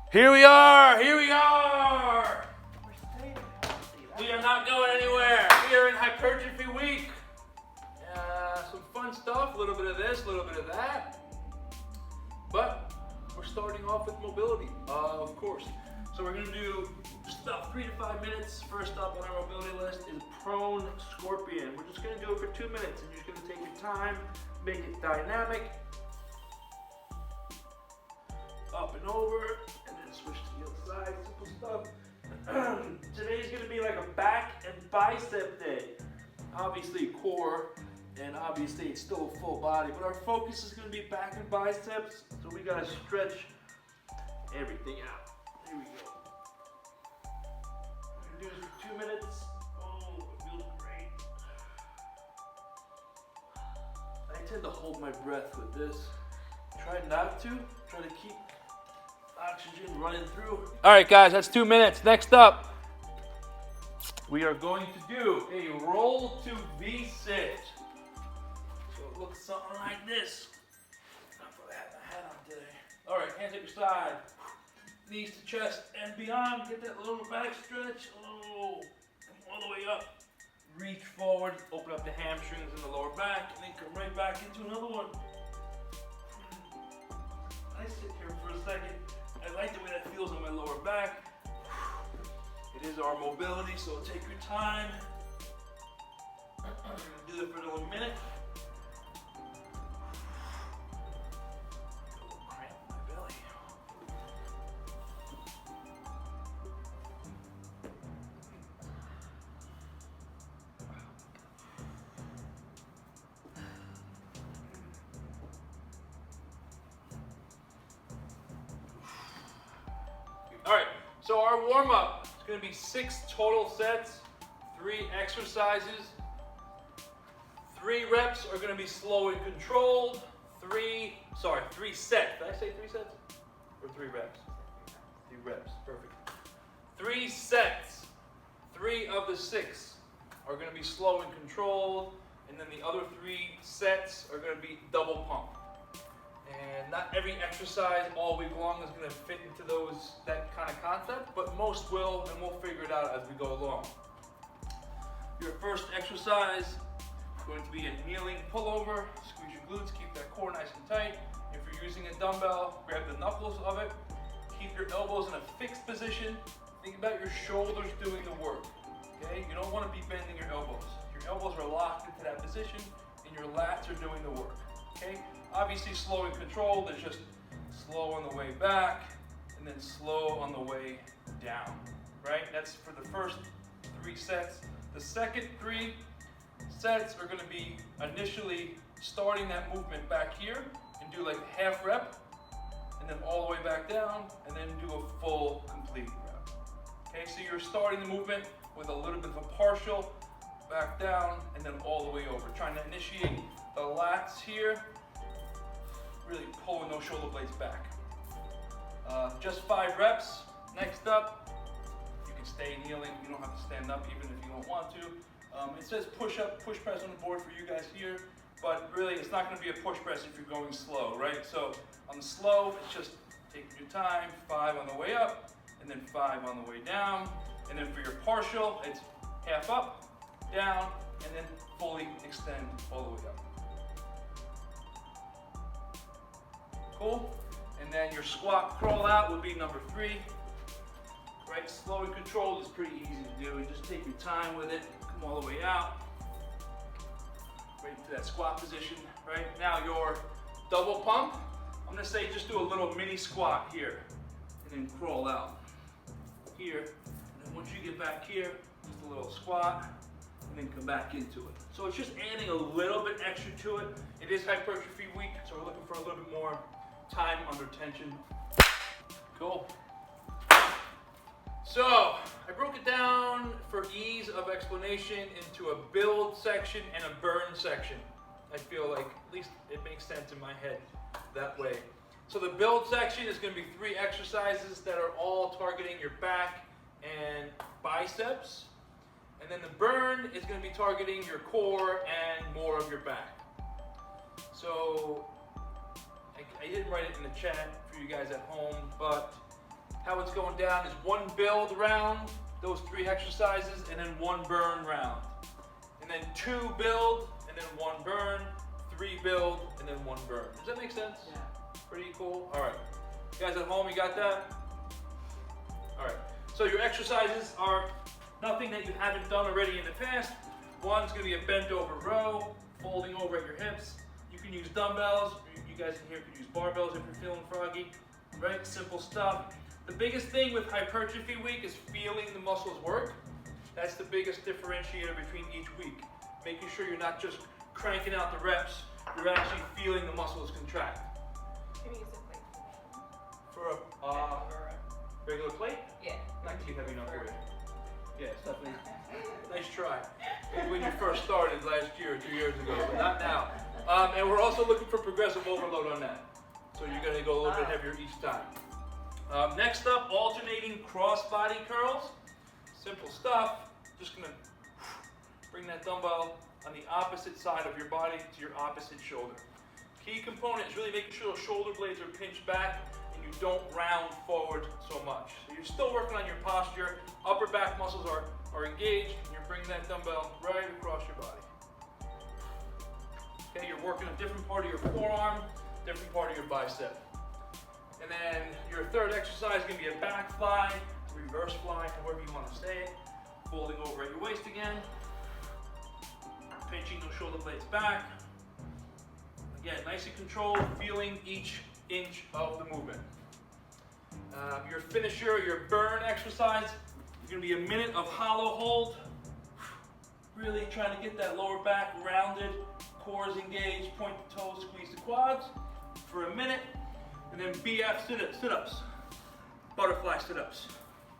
Here we are, here we are. We are not going anywhere. We are in Hypertrophy Week. Some fun stuff, a little bit of this, a little bit of that. But we're starting off with mobility, of course. So we're gonna do just about 3 to 5 minutes. First up on our mobility list is prone scorpion. We're just gonna do it for 2 minutes and you're just gonna take your time, make it dynamic. Up and over, and then switch to the other side, simple stuff. Today's gonna be like a back and bicep day. Obviously core, and obviously it's still a full body, but our focus is gonna be back and biceps, so we gotta stretch everything out. Here we go. We're gonna do this for 2 minutes. Oh, it feels great. I tend to hold my breath with this. Try not to, try to keep oxygen running through. All right, guys, that's 2 minutes. Next up, we are going to do a roll to V-sit. So it looks something like this. Not for that hat on today. All right, hands at your side, knees to chest and beyond. Get that little back stretch. Oh, come all the way up. Reach forward, open up the hamstrings and the lower back, and then come right back into another one. I sit here for a second. I like the way that feels on my lower back. It is our mobility, so take your time. I'm gonna do it for a little minute. A little cramp in my belly. All right, so our warm-up is going to be 6 total sets, 3 exercises. 3 reps are going to be slow and controlled. 3 sets. Did I say 3 sets? Or 3 reps? 3 reps, perfect. 3 sets. 3 of the 6 are going to be slow and controlled, and then the other 3 sets are going to be double pump. And not every exercise all week long is going to fit into that kind of concept, but most will, and we'll figure it out as we go along. Your first exercise is going to be a kneeling pullover. Squeeze your glutes, keep that core nice and tight. If you're using a dumbbell, grab the knuckles of it. Keep your elbows in a fixed position. Think about your shoulders doing the work. Okay? You don't want to be bending your elbows. Your elbows are locked into that position, and your lats are doing the work. Okay? Obviously slow and controlled is just slow on the way back and then slow on the way down, right? That's for the first 3 sets. The second 3 sets are going to be initially starting that movement back here and do like half rep and then all the way back down and then do a full complete rep. Okay, so you're starting the movement with a little bit of a partial, back down and then all the way over. Trying to initiate the lats here, really pulling those shoulder blades back. Just 5 reps. Next up, you can stay kneeling. You don't have to stand up even if you don't want to. It says push up, push press on the board for you guys here, but really it's not going to be a push press if you're going slow, right? So on the slow, it's just taking your time, 5 on the way up, and then 5 on the way down. And then for your partial, it's half up, down, and then fully extend all the way up. Cool? And then your squat crawl out will be number 3. Right? Slow and controlled is pretty easy to do. You just take your time with it, come all the way out. Right into that squat position. Right? Now your double pump, I'm gonna say just do a little mini squat here and then crawl out here. And then once you get back here, just a little squat and then come back into it. So it's just adding a little bit extra to it. It is Hypertrophy Week, so we're looking for a little bit more time under tension. Cool. So I broke it down for ease of explanation into a build section and a burn section. I feel like at least it makes sense in my head that way. So the build section is going to be 3 exercises that are all targeting your back and biceps. And then the burn is going to be targeting your core and more of your back. So I didn't write it in the chat for you guys at home, but how it's going down is 1 build round, those 3 exercises, and then 1 burn round. And then 2 build, and then 1 burn, 3 build, and then 1 burn. Does that make sense? Yeah. Pretty cool. All right. You guys at home, you got that? All right. So your exercises are nothing that you haven't done already in the past. One's going to be a bent over row, folding over at your hips. You can use dumbbells. You guys in here could use barbells if you're feeling froggy. Right? Simple stuff. The biggest thing with hypertrophy week is feeling the muscles work. That's the biggest differentiator between each week. Making sure you're not just cranking out the reps, you're actually feeling the muscles contract. Can you use a plate? For a regular plate? Yeah. Not too heavy enough for you. Yeah, it's definitely. Nice try. Maybe when you first started last year or 2 years ago, but not now. And we're also looking for progressive overload on that. So you're going to go a little bit heavier each time. Next up, alternating crossbody curls. Simple stuff. Just going to bring that dumbbell on the opposite side of your body to your opposite shoulder. Key component is really making sure the shoulder blades are pinched back and you don't round forward so much. So you're still working on your posture. Upper back muscles are engaged, and you're bringing that dumbbell right across your body. Okay, you're working a different part of your forearm, different part of your bicep. And then your third exercise is going to be a back fly, reverse fly, however you want to say it. Folding over at your waist again. Pinching those shoulder blades back. Again, nice and controlled, feeling each inch of the movement. Your finisher, your burn exercise, is going to be a minute of hollow hold. Really trying to get that lower back rounded, core is engaged, point the toes, squeeze the quads for a minute. And then BF sit-ups, butterfly sit-ups.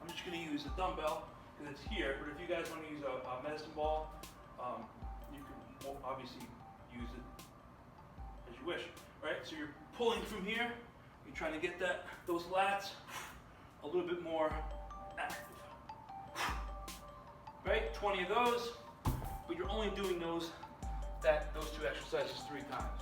I'm just going to use a dumbbell because it's here, but if you guys want to use a medicine ball, you can obviously use it as you wish, right? So you're pulling from here, you're trying to get those lats a little bit more active, right? 20 of those, but you're only doing those 2 exercises 3 times.